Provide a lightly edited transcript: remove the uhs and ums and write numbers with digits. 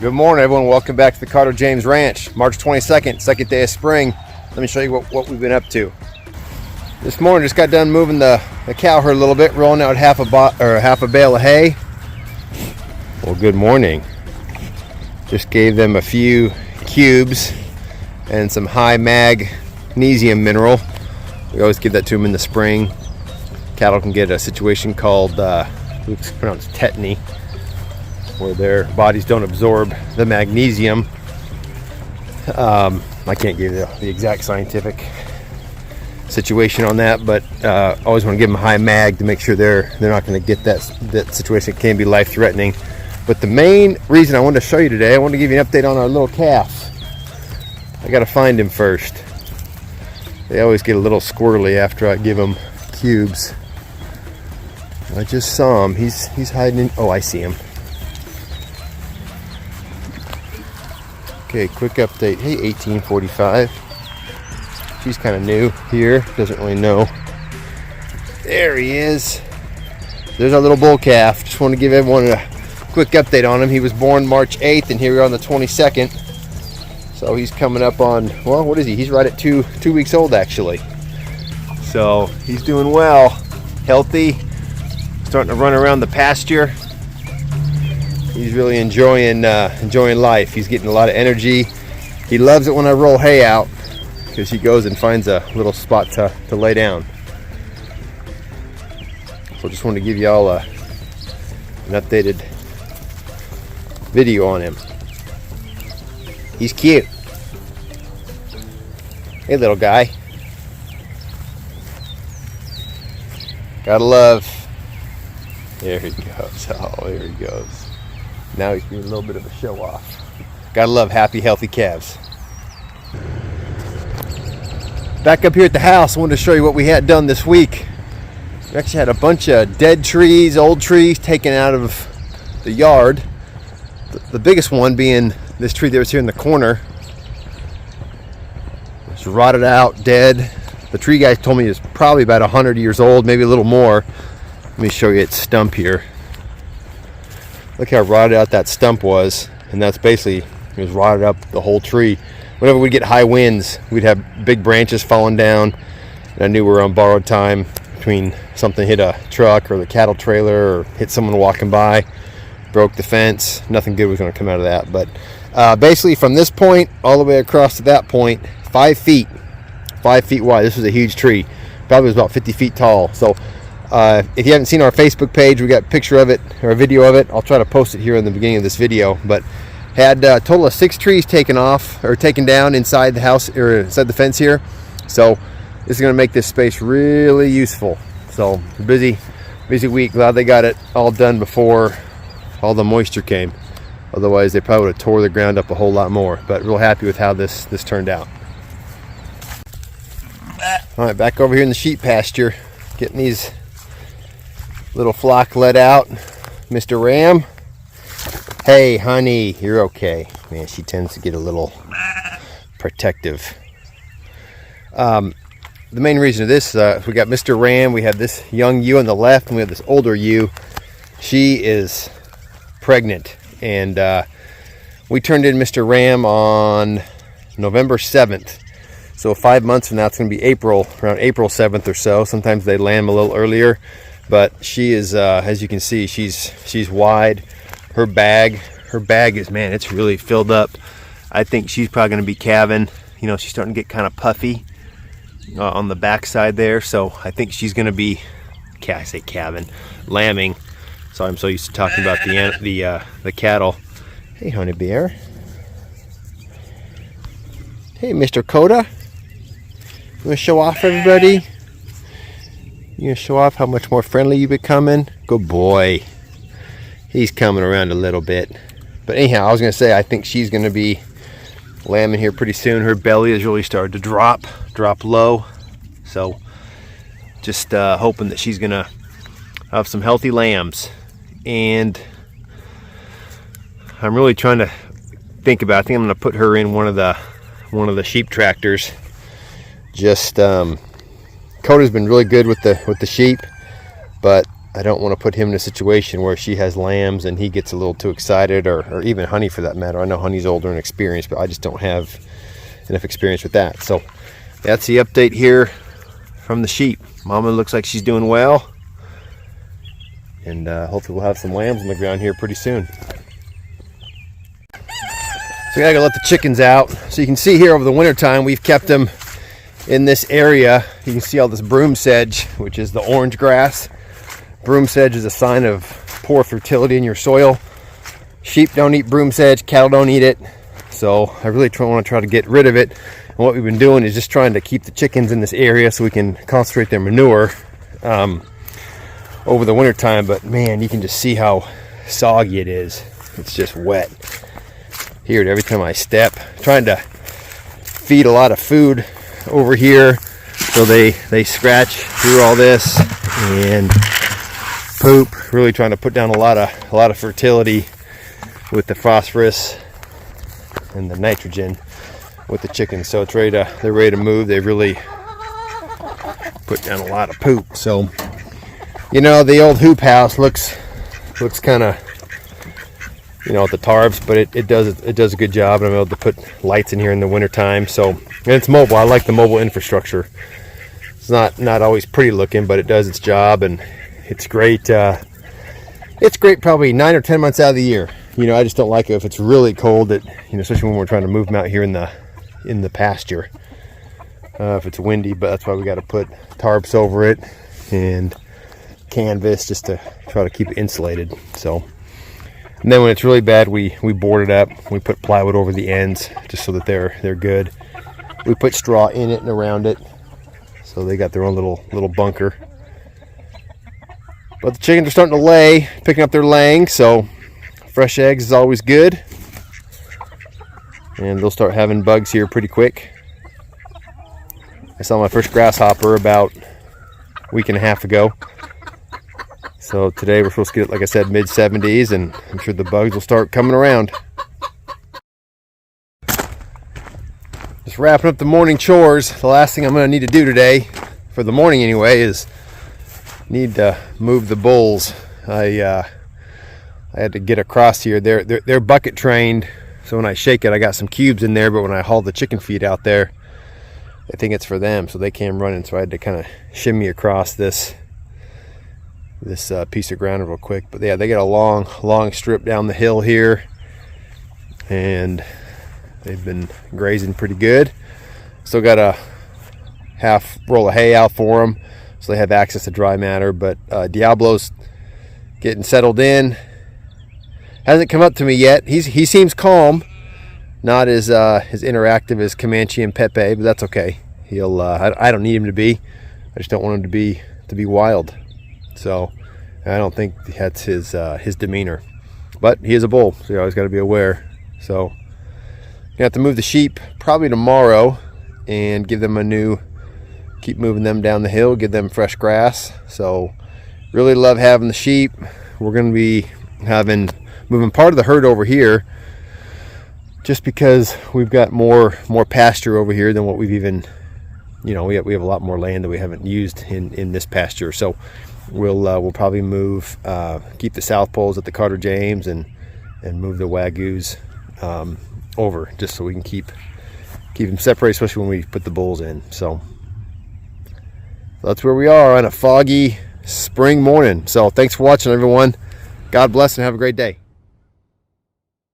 Good morning, everyone. Welcome back to the Carter James Ranch. March 22nd, second day of spring. Let me show you what we've been up to. This morning, just got done moving the cow herd a little bit, rolling out half a bale of hay. Well, good morning. Just gave them a few cubes and some high magnesium mineral. We always give that to them in the spring. Cattle can get a situation called, it's pronounced tetany, where their bodies don't absorb the magnesium. I can't give you the exact scientific situation on that, but always want to give them a high mag to make sure they're not going to get that situation. It can be life-threatening. But the main reason I wanted to show you today, I wanted to give you an update on our little calf. I got to find him first. They always get a little squirrely after I give them cubes. I just saw him. He's hiding in. Oh, I see him. Okay, quick update. Hey, 1845. She's kind of new here. Doesn't really know. There he is. There's our little bull calf. Just want to give everyone a quick update on him. He was born March 8th, and here we are on the 22nd. So he's coming up on, well, what is he? He's right at two weeks old, actually. So he's doing well. Healthy. Starting to run around the pasture. He's really enjoying life. He's getting a lot of energy. He loves it when I roll hay out because he goes and finds a little spot to lay down. So just wanted to give you all an updated video on him. He's cute. Hey, little guy. Gotta love. There he goes. Oh, there he goes. Now he's doing a little bit of a show off. Gotta love happy, healthy calves. Back up here at the house, I wanted to show you what we had done this week. We actually had a bunch of dead trees, old trees taken out of the yard. The biggest one being this tree that was here in the corner. It's rotted out, dead. The tree guys told me it's probably about 100 years old, maybe a little more. Let me show you its stump here. Look how rotted out that stump was, and that's basically, it was rotted up the whole tree. Whenever we get high winds, we'd have big branches falling down, and I knew we were on borrowed time between something hit a truck or the cattle trailer or hit someone walking by, broke the fence. Nothing good was going to come out of that. But basically from this point all the way across to that point, 5 feet wide. This was a huge tree. Probably was about 50 feet tall. So if you haven't seen our Facebook page, we got a picture of it or a video of it. I'll try to post it here in the beginning of this video. But had a total of 6 trees taken down inside the house or inside the fence here. So this is going to make this space really useful. So busy week. Glad they got it all done before all the moisture came. Otherwise they probably would have tore the ground up a whole lot more. But real happy with how this turned out. All right, back over here in the sheep pasture, getting these little flock let out. Mr. Ram, hey honey, you're okay. Man, she tends to get a little protective. The main reason of this, we got Mr. Ram, we have this young ewe on the left, and we have this older ewe. She is pregnant, and we turned in Mr. Ram on November 7th. So 5 months from now, it's going to be around April 7th or so. Sometimes they lamb a little earlier. But she is, as you can see, she's wide. Her bag is, man, it's really filled up. I think she's probably going to be calving. You know, she's starting to get kind of puffy on the back side there. So I think she's going to be, I say calving, lambing. So I'm so used to talking about the cattle. Hey, honey bear. Hey, Mr. Coda. You want to show off everybody? You gonna show off how much more friendly you becoming? Good boy. He's coming around a little bit. But anyhow, I was gonna say I think she's gonna be lambing here pretty soon. Her belly has really started to drop low. So just hoping that she's gonna have some healthy lambs. And I'm really trying to think about, I think I'm gonna put her in one of the sheep tractors. Just Coda's been really good with the sheep, but I don't want to put him in a situation where she has lambs and he gets a little too excited, or even Honey for that matter. I know Honey's older and experienced, but I just don't have enough experience with that. So that's the update here from the sheep. Mama looks like she's doing well, and hopefully we'll have some lambs on the ground here pretty soon. So I gotta let the chickens out. So you can see here over the winter time we've kept them in this area. You can see all this broom sedge, which is the orange grass. Broom sedge is a sign of poor fertility in your soil. Sheep don't eat broom sedge, cattle don't eat it. So I really want to try to get rid of it. And what we've been doing is just trying to keep the chickens in this area so we can concentrate their manure over the winter time. But man, you can just see how soggy it is. It's just wet. Hear it every time I step. Trying to feed a lot of food over here, so they scratch through all this and poop. Really trying to put down a lot of fertility with the phosphorus and the nitrogen with the chickens. So they're ready to move. They've really put down a lot of poop. So you know, the old hoop house looks kind of, you know, with the tarps, but it does a good job. And I'm able to put lights in here in the winter time. So, and it's mobile. I like the mobile infrastructure. It's not always pretty looking, but it does its job, and it's great. It's great probably 9 or 10 months out of the year. You know, I just don't like it if it's really cold. That, you know, especially when we're trying to move them out here in the pasture. If it's windy, but that's why we got to put tarps over it and canvas just to try to keep it insulated. So. And then when it's really bad, we board it up. We put plywood over the ends just so that they're good. We put straw in it and around it, so they got their own little bunker. But the chickens are starting to lay, picking up their laying, so fresh eggs is always good. And they'll start having bugs here pretty quick. I saw my first grasshopper about a week and a half ago. So today we're supposed to get, like I said, mid-70s, and I'm sure the bugs will start coming around. Just wrapping up the morning chores. The last thing I'm going to need to do today, for the morning anyway, is need to move the bulls. I had to get across here. They're bucket trained, so when I shake it, I got some cubes in there, but when I haul the chicken feed out there, I think it's for them, so they came running, so I had to kind of shimmy across this piece of ground real quick. But yeah, they got a long strip down the hill here, and they've been grazing pretty good. Still got a half roll of hay out for them, so they have access to dry matter. But Diablo's getting settled in. Hasn't come up to me yet. He seems calm, not as interactive as Comanche and Pepe, but that's okay. He'll I don't need him to be. I just don't want him to be wild. So I don't think that's his demeanor, but he is a bull, so you always got to be aware. So you have to move the sheep probably tomorrow and give them keep moving them down the hill, give them fresh grass. So really love having the sheep. We're going to be moving part of the herd over here, just because we've got more pasture over here than what we've even, you know, we have a lot more land that we haven't used in this pasture. So we'll probably move, keep the South Poles at the Carter James and move the Wagyus over, just so we can keep them separated, especially when we put the bulls in. So that's where we are on a foggy spring morning. So thanks for watching, everyone. God bless and have a great day.